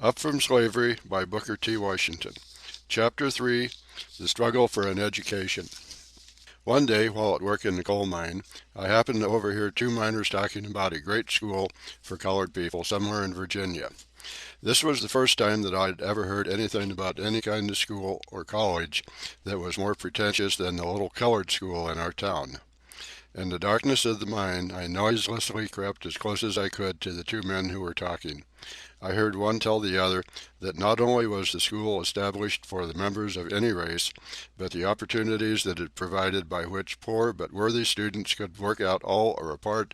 Up from Slavery by Booker T. Washington. Chapter 3. The Struggle for an Education. One day, while at work in the coal mine, I happened to overhear two miners talking about a great school for colored people somewhere in Virginia. This was the first time that I'd ever heard anything about any kind of school or college that was more pretentious than the little colored school in our town. In the darkness of the mine, I noiselessly crept as close as I could to the two men who were talking. I heard one tell the other that not only was the school established for the members of any race, but the opportunities that it provided by which poor but worthy students could work out all or a part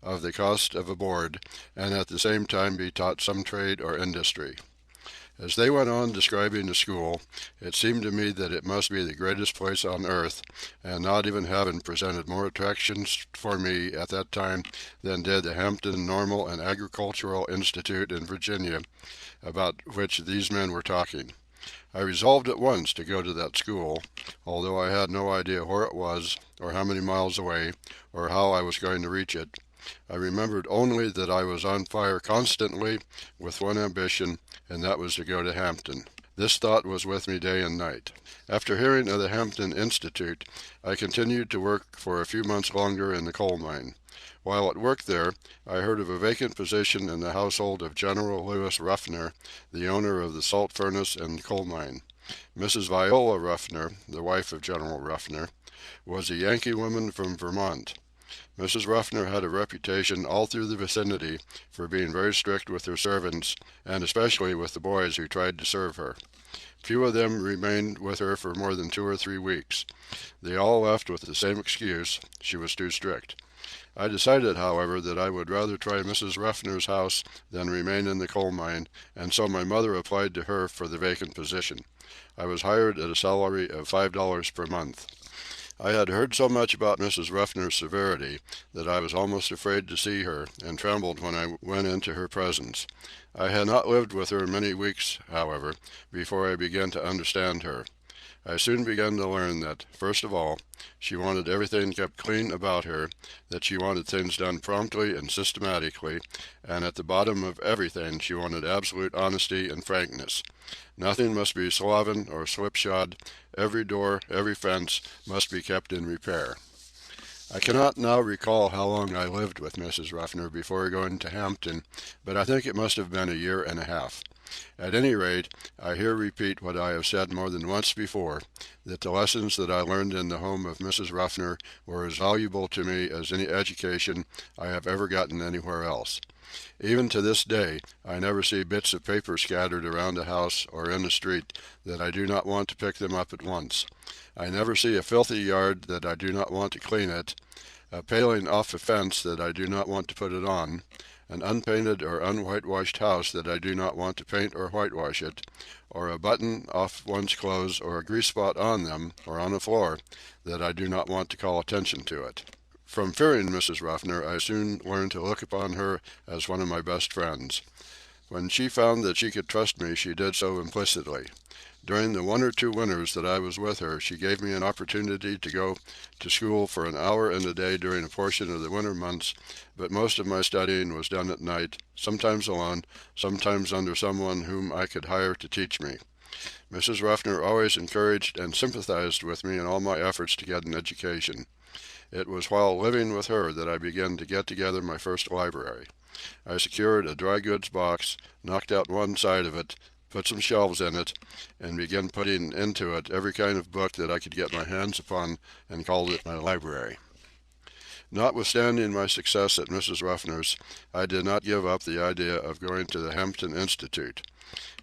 of the cost of a board, and at the same time be taught some trade or industry. As they went on describing the school, it seemed to me that it must be the greatest place on earth, and not even heaven presented more attractions for me at that time than did the Hampton Normal and Agricultural Institute in Virginia, about which these men were talking. I resolved at once to go to that school, although I had no idea where it was, or how many miles away, or how I was going to reach it. I remembered only that I was on fire constantly with one ambition, and that was to go to Hampton. This thought was with me day and night. After hearing of the Hampton Institute, I continued to work for a few months longer in the coal mine. While at work there, I heard of a vacant position in the household of General Lewis Ruffner, the owner of the salt furnace and coal mine. Mrs. Viola Ruffner, the wife of General Ruffner, was a Yankee woman from Vermont. Mrs. Ruffner had a reputation all through the vicinity for being very strict with her servants, and especially with the boys who tried to serve her. Few of them remained with her for more than 2 or 3 weeks. They all left with the same excuse: she was too strict. I decided, however, that I would rather try Mrs. Ruffner's house than remain in the coal mine, and so my mother applied to her for the vacant position. I was hired at a salary of $5 per month. I had heard so much about Mrs. Ruffner's severity that I was almost afraid to see her, and trembled when I went into her presence. I had not lived with her many weeks, however, before I began to understand her. I soon began to learn that, first of all, she wanted everything kept clean about her, that she wanted things done promptly and systematically, and at the bottom of everything she wanted absolute honesty and frankness. Nothing must be sloven or slipshod. Every door, every fence, must be kept in repair. I cannot now recall how long I lived with Mrs. Ruffner before going to Hampton, but I think it must have been a year and a half. At any rate, I here repeat what I have said more than once before, that the lessons that I learned in the home of Mrs. Ruffner were as valuable to me as any education I have ever gotten anywhere else. Even to this day, I never see bits of paper scattered around a house or in a street that I do not want to pick them up at once. I never see a filthy yard that I do not want to clean it, a paling off a fence that I do not want to put it on, an unpainted or unwhitewashed house that I do not want to paint or whitewash it, or a button off one's clothes or a grease spot on them or on the floor that I do not want to call attention to it. From fearing Mrs. Ruffner, I soon learned to look upon her as one of my best friends. When she found that she could trust me, she did so implicitly. During the 1 or 2 winters that I was with her, she gave me an opportunity to go to school for an hour in a day during a portion of the winter months, but most of my studying was done at night, sometimes alone, sometimes under someone whom I could hire to teach me. Mrs. Ruffner always encouraged and sympathized with me in all my efforts to get an education. It was while living with her that I began to get together my first library. I secured a dry goods box, knocked out one side of it, put some shelves in it, and began putting into it every kind of book that I could get my hands upon, and called it my library. Notwithstanding my success at Mrs. Ruffner's, I did not give up the idea of going to the Hampton Institute.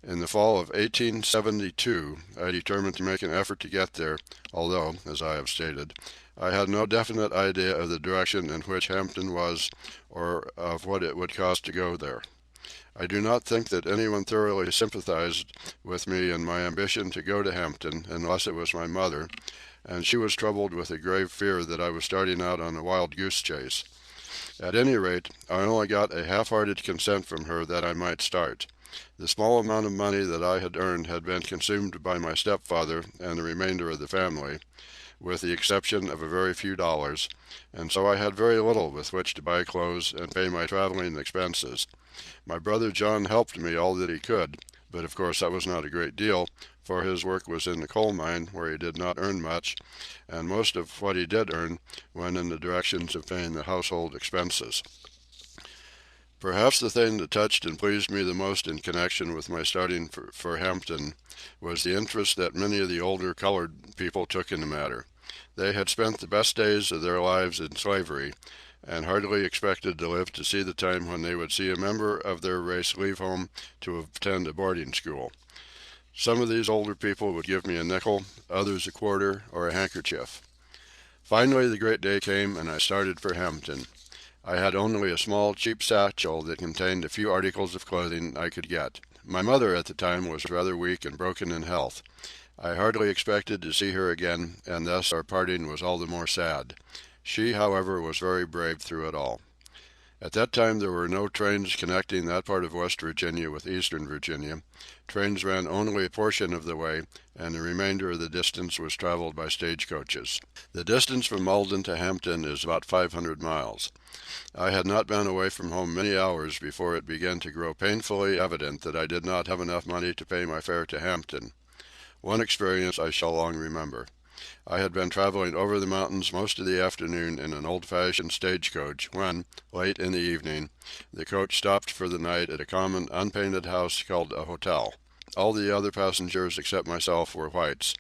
In the fall of 1872, I determined to make an effort to get there, although, as I have stated, I had no definite idea of the direction in which Hampton was, or of what it would cost to go there. I do not think that anyone thoroughly sympathized with me in my ambition to go to Hampton, unless it was my mother, and she was troubled with a grave fear that I was starting out on a wild goose chase. At any rate, I only got a half-hearted consent from her that I might start. The small amount of money that I had earned had been consumed by my stepfather and the remainder of the family, with the exception of a very few dollars, and so I had very little with which to buy clothes and pay my traveling expenses. My brother John helped me all that he could, but of course that was not a great deal, for his work was in the coal mine where he did not earn much, and most of what he did earn went in the directions of paying the household expenses. Perhaps the thing that touched and pleased me the most in connection with my starting for Hampton was the interest that many of the older colored people took in the matter. They had spent the best days of their lives in slavery, and hardly expected to live to see the time when they would see a member of their race leave home to attend a boarding school. Some of these older people would give me a nickel, others a quarter, or a handkerchief. Finally the great day came, and I started for Hampton. I had only a small, cheap satchel that contained a few articles of clothing I could get. My mother at the time was rather weak and broken in health. I hardly expected to see her again, and thus our parting was all the more sad. She, however, was very brave through it all. At that time there were no trains connecting that part of West Virginia with eastern Virginia. Trains ran only a portion of the way, and the remainder of the distance was traveled by stagecoaches. The distance from Malden to Hampton is about 500 miles. I had not been away from home many hours before it began to grow painfully evident that I did not have enough money to pay my fare to Hampton. One experience I shall long remember. I had been traveling over the mountains most of the afternoon in an old-fashioned stagecoach when, late in the evening, the coach stopped for the night at a common unpainted house called a hotel. All the other passengers except myself were whites.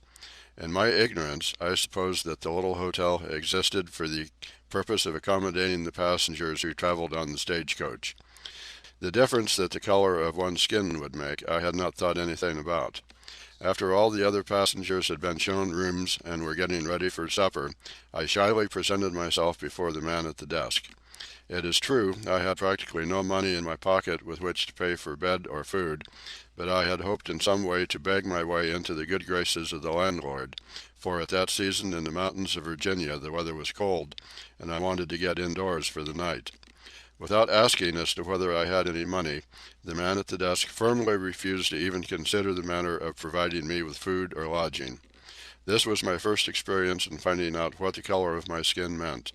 In my ignorance, I supposed that the little hotel existed for the purpose of accommodating the passengers who traveled on the stagecoach. The difference that the color of one's skin would make I had not thought anything about. After all the other passengers had been shown rooms and were getting ready for supper, I shyly presented myself before the man at the desk. It is true, I had practically no money in my pocket with which to pay for bed or food, but I had hoped in some way to beg my way into the good graces of the landlord, for at that season in the mountains of Virginia the weather was cold, and I wanted to get indoors for the night. Without asking as to whether I had any money, the man at the desk firmly refused to even consider the matter of providing me with food or lodging. This was my first experience in finding out what the color of my skin meant.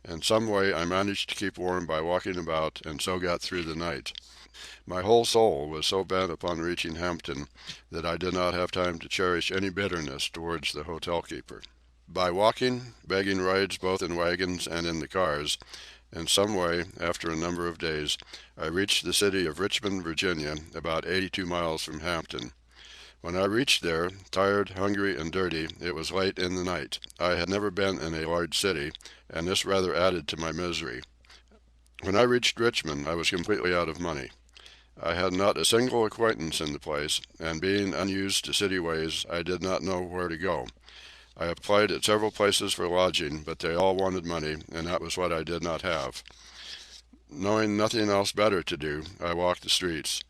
In some way I managed to keep warm by walking about, and so got through the night. My whole soul was so bent upon reaching Hampton that I did not have time to cherish any bitterness towards the hotel keeper. By walking, begging rides both in wagons and in the cars, in some way, after a number of days, I reached the city of Richmond, Virginia, about 82 miles from Hampton. When I reached there, tired, hungry, and dirty, it was late in the night. I had never been in a large city, and this rather added to my misery. When I reached Richmond, I was completely out of money. I had not a single acquaintance in the place, and being unused to city ways, I did not know where to go. I applied at several places for lodging, but they all wanted money, and that was what I did not have. Knowing nothing else better to do, I walked the streets.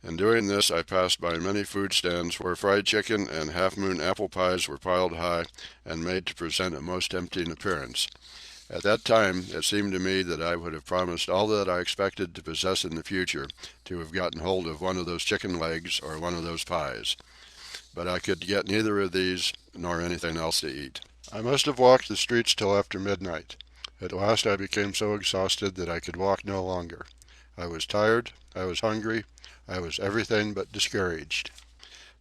In doing this, I passed by many food stands where fried chicken and half-moon apple pies were piled high and made to present a most tempting appearance. At that time, it seemed to me that I would have promised all that I expected to possess in the future to have gotten hold of one of those chicken legs or one of those pies. But I could get neither of these nor anything else to eat. I must have walked the streets till after midnight. At last I became so exhausted that I could walk no longer. I was tired, I was hungry, I was everything but discouraged.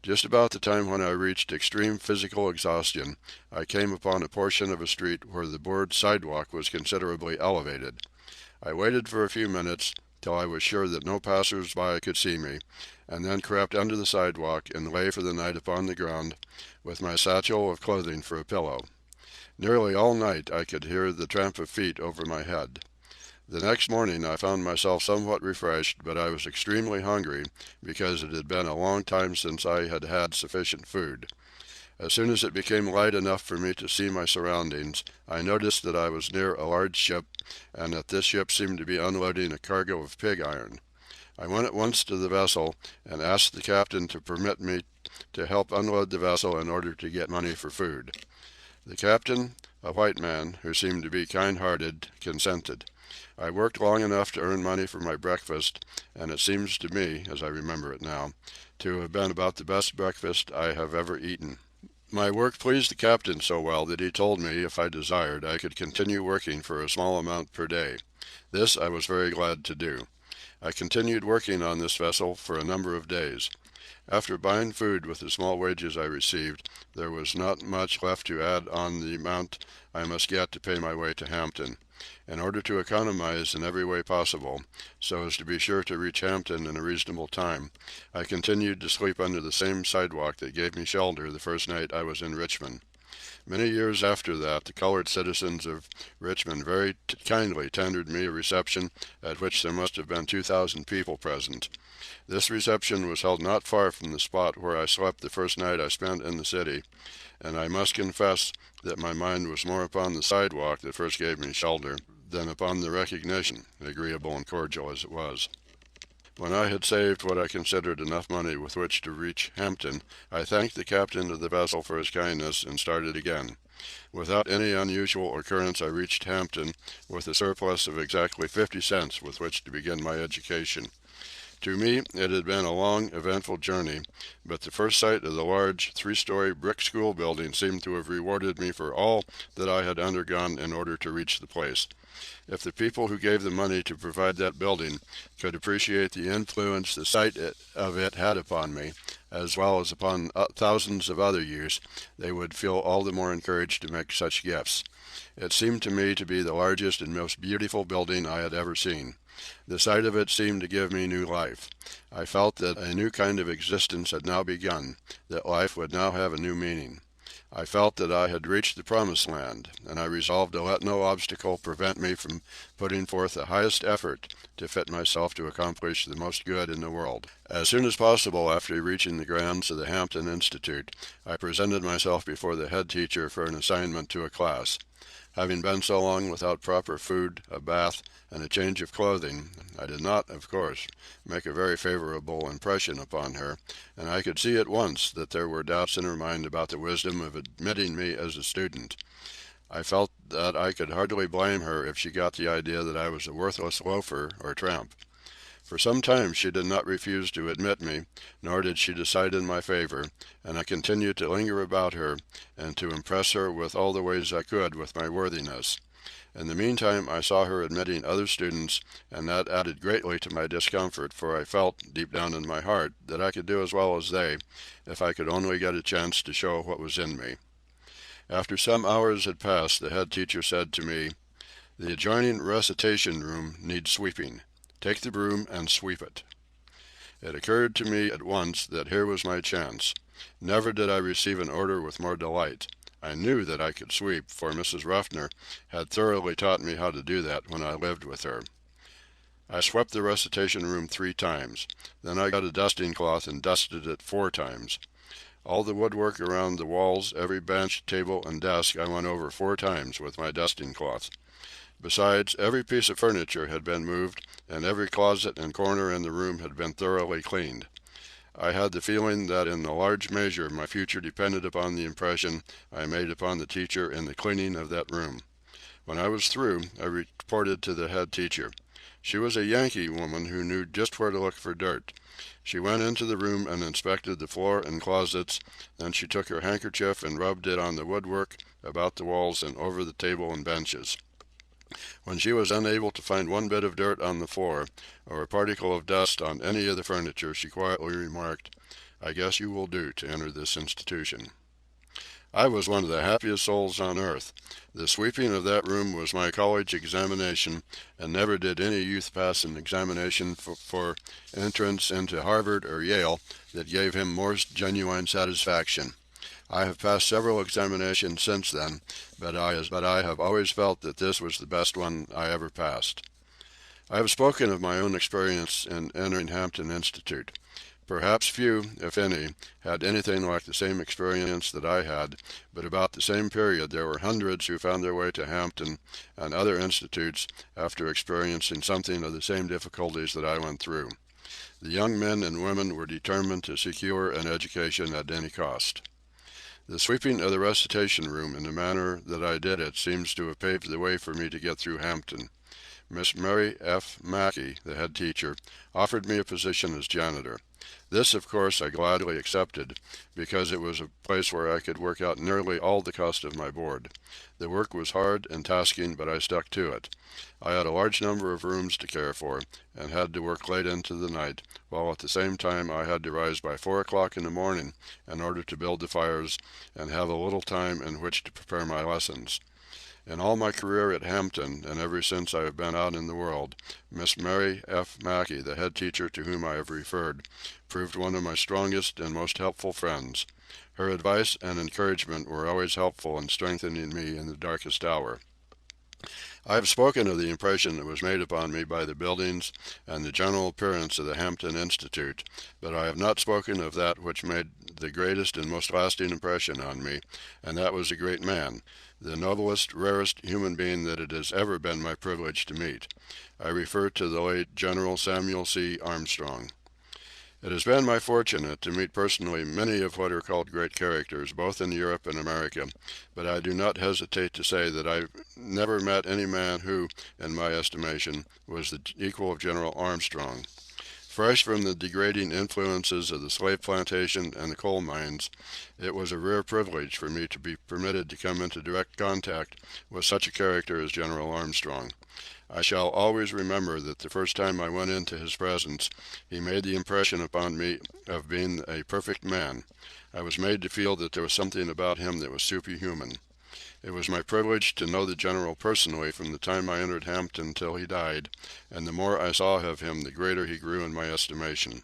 Just about the time when I reached extreme physical exhaustion, I came upon a portion of a street where the board sidewalk was considerably elevated. I waited for a few minutes, till I was sure that no passers-by could see me, and then crept under the sidewalk and lay for the night upon the ground, with my satchel of clothing for a pillow. Nearly all night I could hear the tramp of feet over my head. The next morning I found myself somewhat refreshed, but I was extremely hungry, because it had been a long time since I had had sufficient food. As soon as it became light enough for me to see my surroundings, I noticed that I was near a large ship, and that this ship seemed to be unloading a cargo of pig iron. I went at once to the vessel, and asked the captain to permit me to help unload the vessel in order to get money for food. The captain, a white man, who seemed to be kind-hearted, consented. I worked long enough to earn money for my breakfast, and it seems to me, as I remember it now, to have been about the best breakfast I have ever eaten. My work pleased the captain so well that he told me, if I desired, I could continue working for a small amount per day. This I was very glad to do. I continued working on this vessel for a number of days. After buying food with the small wages I received, there was not much left to add on the amount I must get to pay my way to Hampton. In order to economize in every way possible, so as to be sure to reach Hampton in a reasonable time, I continued to sleep under the same sidewalk that gave me shelter the first night I was in Richmond. Many years after that, the colored citizens of Richmond very kindly tendered me a reception at which there must have been 2,000 people present. This reception was held not far from the spot where I slept the first night I spent in the city, and I must confess that my mind was more upon the sidewalk that first gave me shelter than upon the recognition, agreeable and cordial as it was. When I had saved what I considered enough money with which to reach Hampton, I thanked the captain of the vessel for his kindness and started again. Without any unusual occurrence I reached Hampton with a surplus of exactly 50 cents with which to begin my education. To me it had been a long, eventful journey, but the first sight of the large, three-story brick school building seemed to have rewarded me for all that I had undergone in order to reach the place. If the people who gave the money to provide that building could appreciate the influence the sight of it had upon me, as well as upon thousands of other youths, they would feel all the more encouraged to make such gifts. It seemed to me to be the largest and most beautiful building I had ever seen. The sight of it seemed to give me new life. I felt that a new kind of existence had now begun, that life would now have a new meaning. I felt that I had reached the promised land, and I resolved to let no obstacle prevent me from putting forth the highest effort to fit myself to accomplish the most good in the world. As soon as possible after reaching the grounds of the Hampton Institute, I presented myself before the head teacher for an assignment to a class. Having been so long without proper food, a bath, and a change of clothing, I did not, of course, make a very favorable impression upon her, and I could see at once that there were doubts in her mind about the wisdom of admitting me as a student. I felt that I could hardly blame her if she got the idea that I was a worthless loafer or tramp. For some time she did not refuse to admit me, nor did she decide in my favor, and I continued to linger about her and to impress her with all the ways I could with my worthiness. In the meantime I saw her admitting other students, and that added greatly to my discomfort, for I felt, deep down in my heart, that I could do as well as they, if I could only get a chance to show what was in me. After some hours had passed, the head teacher said to me, "The adjoining recitation room needs sweeping. Take the broom and sweep it." It occurred to me at once that here was my chance. Never did I receive an order with more delight. I knew that I could sweep, for Mrs. Ruffner had thoroughly taught me how to do that when I lived with her. I swept the recitation room 3 times. Then I got a dusting cloth and dusted it 4 times. All the woodwork around the walls, every bench, table, and desk I went over 4 times with my dusting cloth. Besides, every piece of furniture had been moved, and every closet and corner in the room had been thoroughly cleaned. I had the feeling that in a large measure my future depended upon the impression I made upon the teacher in the cleaning of that room. When I was through, I reported to the head teacher. She was a Yankee woman who knew just where to look for dirt. She went into the room and inspected the floor and closets, then she took her handkerchief and rubbed it on the woodwork, about the walls, and over the table and benches. When she was unable to find one bit of dirt on the floor, or a particle of dust on any of the furniture, she quietly remarked, "I guess you will do to enter this institution." I was one of the happiest souls on earth. The sweeping of that room was my college examination, and never did any youth pass an examination for entrance into Harvard or Yale that gave him more genuine satisfaction. I have passed several examinations since then, but I have always felt that this was the best one I ever passed. I have spoken of my own experience in entering Hampton Institute. Perhaps few, if any, had anything like the same experience that I had, but about the same period there were hundreds who found their way to Hampton and other institutes after experiencing something of the same difficulties that I went through. The young men and women were determined to secure an education at any cost. The sweeping of the recitation room in the manner that I did it seems to have paved the way for me to get through Hampton. Miss Mary F. Mackey, the head teacher, offered me a position as janitor. This, of course, I gladly accepted, because it was a place where I could work out nearly all the cost of my board. The work was hard and tasking, but I stuck to it. I had a large number of rooms to care for, and had to work late into the night, while at the same time I had to rise by 4 o'clock in the morning in order to build the fires and have a little time in which to prepare my lessons. In all my career at Hampton, and ever since I have been out in the world, Miss Mary F. Mackey, the head teacher to whom I have referred, proved one of my strongest and most helpful friends. Her advice and encouragement were always helpful in strengthening me in the darkest hour. I have spoken of the impression that was made upon me by the buildings and the general appearance of the Hampton Institute, but I have not spoken of that which made the greatest and most lasting impression on me, and that was a great man, the noblest, rarest human being that it has ever been my privilege to meet. I refer to the late General Samuel C. Armstrong. It has been my fortune to meet personally many of what are called great characters, both in Europe and America, but I do not hesitate to say that I never met any man who, in my estimation, was the equal of General Armstrong. Fresh from the degrading influences of the slave plantation and the coal mines, it was a rare privilege for me to be permitted to come into direct contact with such a character as General Armstrong. I shall always remember that the first time I went into his presence, he made the impression upon me of being a perfect man. I was made to feel that there was something about him that was superhuman. It was my privilege to know the General personally from the time I entered Hampton till he died, and the more I saw of him the greater he grew in my estimation.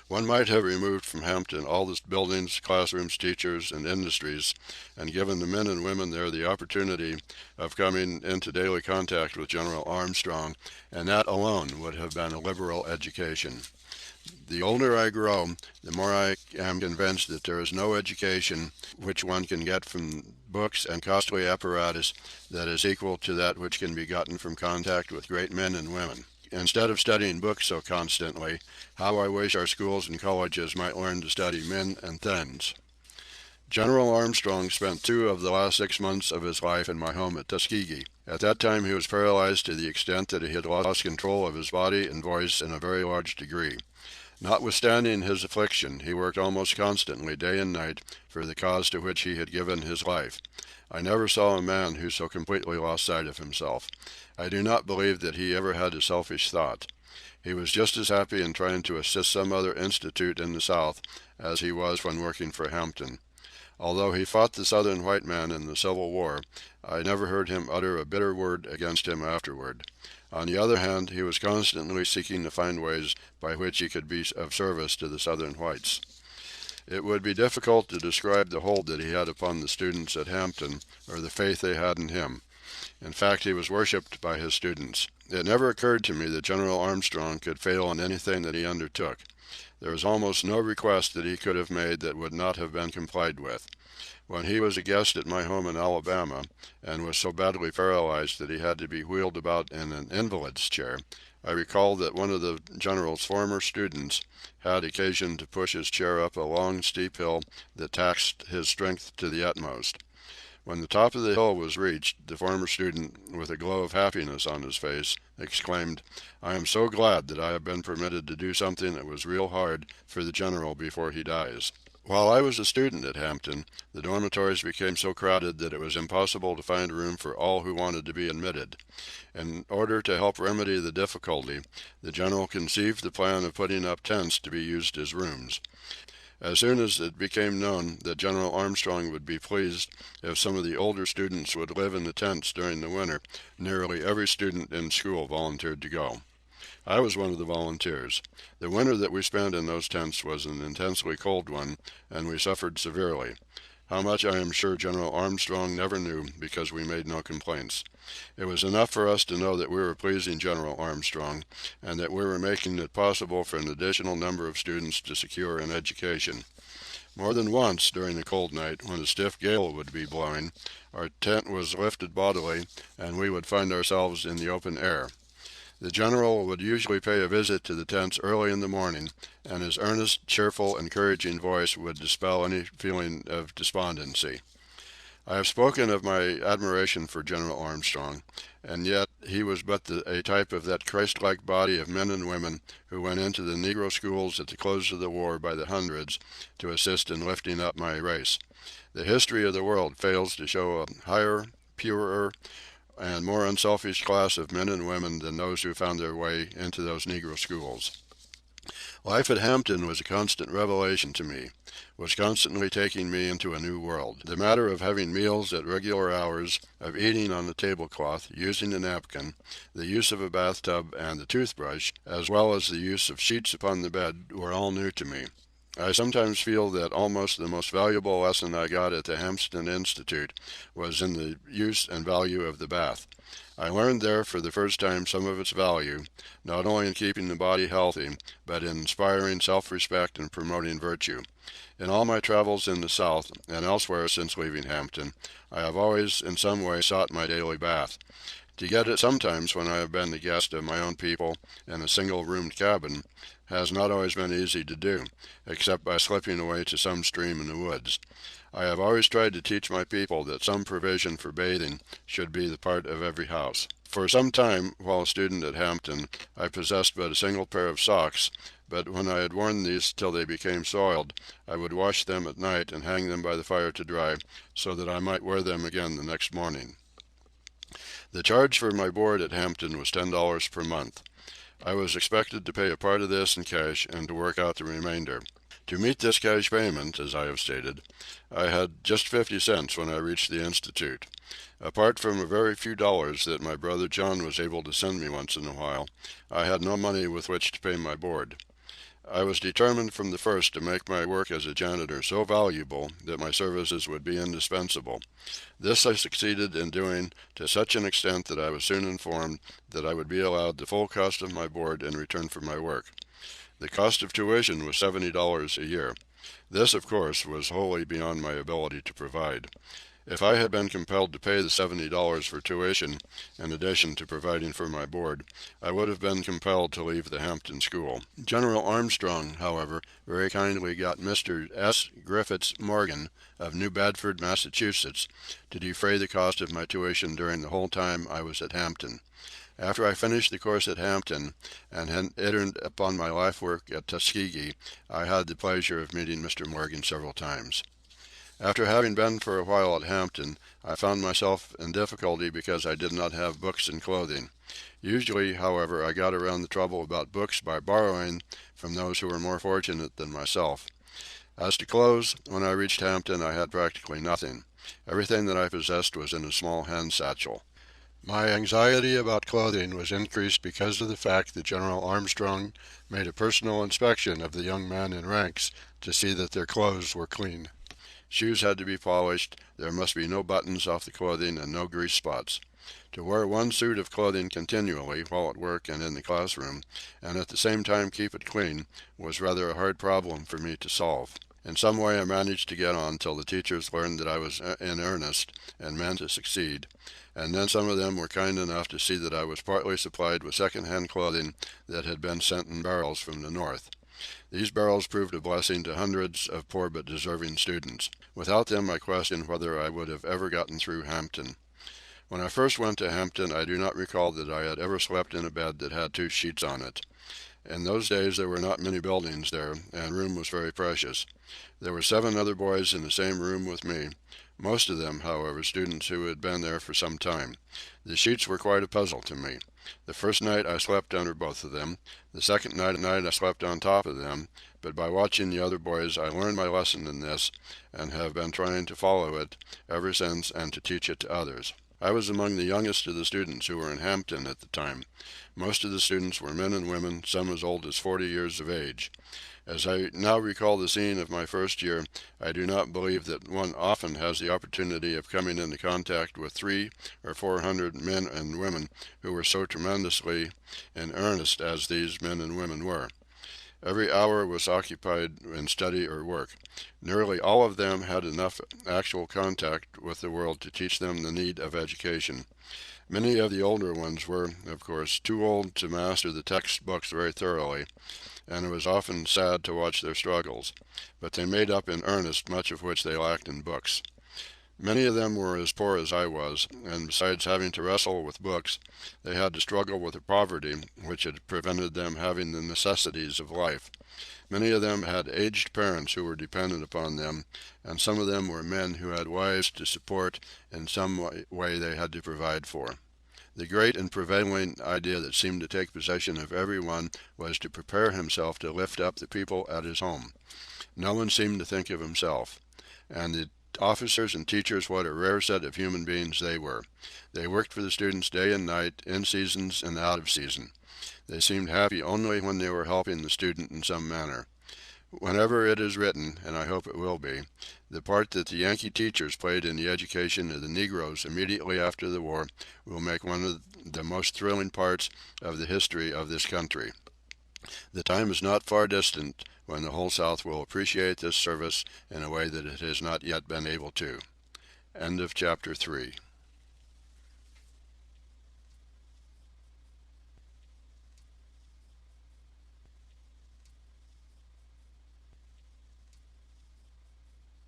One might have removed from Hampton all the buildings, classrooms, teachers, and industries, and given the men and women there the opportunity of coming into daily contact with General Armstrong, and that alone would have been a liberal education. The older I grow, the more I am convinced that there is no education which one can get from books and costly apparatus that is equal to that which can be gotten from contact with great men and women. Instead of studying books so constantly, how I wish our schools and colleges might learn to study men and things. General Armstrong spent 2 of the last 6 months of his life in my home at Tuskegee. At that time he was paralyzed to the extent that he had lost control of his body and voice in a very large degree. Notwithstanding his affliction, he worked almost constantly, day and night, for the cause to which he had given his life. I never saw a man who so completely lost sight of himself. I do not believe that he ever had a selfish thought. He was just as happy in trying to assist some other institute in the South as he was when working for Hampton. Although he fought the Southern white man in the Civil War, I never heard him utter a bitter word against him afterward. On the other hand, he was constantly seeking to find ways by which he could be of service to the Southern whites. It would be difficult to describe the hold that he had upon the students at Hampton, or the faith they had in him. In fact, he was worshipped by his students. It never occurred to me that General Armstrong could fail in anything that he undertook. There was almost no request that he could have made that would not have been complied with. When he was a guest at my home in Alabama, and was so badly paralyzed that he had to be wheeled about in an invalid's chair, I recall that one of the General's former students had occasion to push his chair up a long, steep hill that taxed his strength to the utmost. When the top of the hill was reached, the former student, with a glow of happiness on his face, exclaimed, "I am so glad that I have been permitted to do something that was real hard for the General before he dies." While I was a student at Hampton, the dormitories became so crowded that it was impossible to find room for all who wanted to be admitted. In order to help remedy the difficulty, the General conceived the plan of putting up tents to be used as rooms. As soon as it became known that General Armstrong would be pleased if some of the older students would live in the tents during the winter, nearly every student in school volunteered to go. I was one of the volunteers. The winter that we spent in those tents was an intensely cold one, and we suffered severely. How much I am sure General Armstrong never knew, because we made no complaints. It was enough for us to know that we were pleasing General Armstrong, and that we were making it possible for an additional number of students to secure an education. More than once, during the cold night, when a stiff gale would be blowing, our tent was lifted bodily, and we would find ourselves in the open air. The General would usually pay a visit to the tents early in the morning, and his earnest, cheerful, encouraging voice would dispel any feeling of despondency. I have spoken of my admiration for General Armstrong, and yet he was but a type of that Christ-like body of men and women who went into the Negro schools at the close of the war by the hundreds to assist in lifting up my race. The history of the world fails to show a higher, purer, and more unselfish class of men and women than those who found their way into those Negro schools. Life at Hampton was a constant revelation to me, was constantly taking me into a new world. The matter of having meals at regular hours, of eating on the tablecloth, using a napkin, the use of a bathtub and the toothbrush, as well as the use of sheets upon the bed, were all new to me. I sometimes feel that almost the most valuable lesson I got at the Hampton Institute was in the use and value of the bath. I learned there for the first time some of its value, not only in keeping the body healthy, but in inspiring self-respect and promoting virtue. In all my travels in the South and elsewhere since leaving Hampton, I have always in some way sought my daily bath. To get it sometimes when I have been the guest of my own people in a single-roomed cabin has not always been easy to do, except by slipping away to some stream in the woods. I have always tried to teach my people that some provision for bathing should be the part of every house. For some time, while a student at Hampton, I possessed but a single pair of socks, but when I had worn these till they became soiled, I would wash them at night and hang them by the fire to dry, so that I might wear them again the next morning. The charge for my board at Hampton was $10 per month. I was expected to pay a part of this in cash and to work out the remainder. To meet this cash payment, as I have stated, I had just 50 cents when I reached the Institute. Apart from a very few dollars that my brother John was able to send me once in a while, I had no money with which to pay my board. I was determined from the first to make my work as a janitor so valuable that my services would be indispensable. This I succeeded in doing to such an extent that I was soon informed that I would be allowed the full cost of my board in return for my work. The cost of tuition was $70 a year. This, of course, was wholly beyond my ability to provide. If I had been compelled to pay the $70 for tuition, in addition to providing for my board, I would have been compelled to leave the Hampton School. General Armstrong, however, very kindly got Mr. S. Griffiths Morgan, of New Bedford, Massachusetts, to defray the cost of my tuition during the whole time I was at Hampton. After I finished the course at Hampton and had entered upon my life work at Tuskegee, I had the pleasure of meeting Mr. Morgan several times. After having been for a while at Hampton, I found myself in difficulty because I did not have books and clothing. Usually, however, I got around the trouble about books by borrowing from those who were more fortunate than myself. As to clothes, when I reached Hampton I had practically nothing. Everything that I possessed was in a small hand satchel. My anxiety about clothing was increased because of the fact that General Armstrong made a personal inspection of the young men in ranks to see that their clothes were clean. Shoes had to be polished, there must be no buttons off the clothing and no grease spots. To wear one suit of clothing continually while at work and in the classroom, and at the same time keep it clean, was rather a hard problem for me to solve. In some way I managed to get on till the teachers learned that I was in earnest and meant to succeed, and then some of them were kind enough to see that I was partly supplied with second-hand clothing that had been sent in barrels from the North. These barrels proved a blessing to hundreds of poor but deserving students. Without them I question whether I would have ever gotten through Hampton. When I first went to Hampton I do not recall that I had ever slept in a bed that had 2 sheets on it. In those days there were not many buildings there, and room was very precious. There were 7 other boys in the same room with me, most of them, however, students who had been there for some time. The sheets were quite a puzzle to me. The first night I slept under both of them. The second night I slept on top of them, but by watching the other boys I learned my lesson in this, and have been trying to follow it ever since and to teach it to others. I was among the youngest of the students who were in Hampton at the time. Most of the students were men and women, some as old as 40 years of age. As I now recall the scene of my first year, I do not believe that one often has the opportunity of coming into contact with 300 or 400 men and women who were so tremendously in earnest as these men and women were. Every hour was occupied in study or work. Nearly all of them had enough actual contact with the world to teach them the need of education. Many of the older ones were, of course, too old to master the textbooks very thoroughly, and it was often sad to watch their struggles, but they made up in earnest much of which they lacked in books. Many of them were as poor as I was, and besides having to wrestle with books, they had to struggle with a poverty which had prevented them having the necessities of life. Many of them had aged parents who were dependent upon them, and some of them were men who had wives to support in some way they had to provide for. The great and prevailing idea that seemed to take possession of every one was to prepare himself to lift up the people at his home. No one seemed to think of himself. And the officers and teachers, what a rare set of human beings they were. They worked for the students day and night, in seasons and out of season. They seemed happy only when they were helping the student in some manner. Whenever it is written, and I hope it will be, the part that the Yankee teachers played in the education of the Negroes immediately after the war will make one of the most thrilling parts of the history of this country. The time is not far distant when the whole South will appreciate this service in a way that it has not yet been able to. End of chapter 3.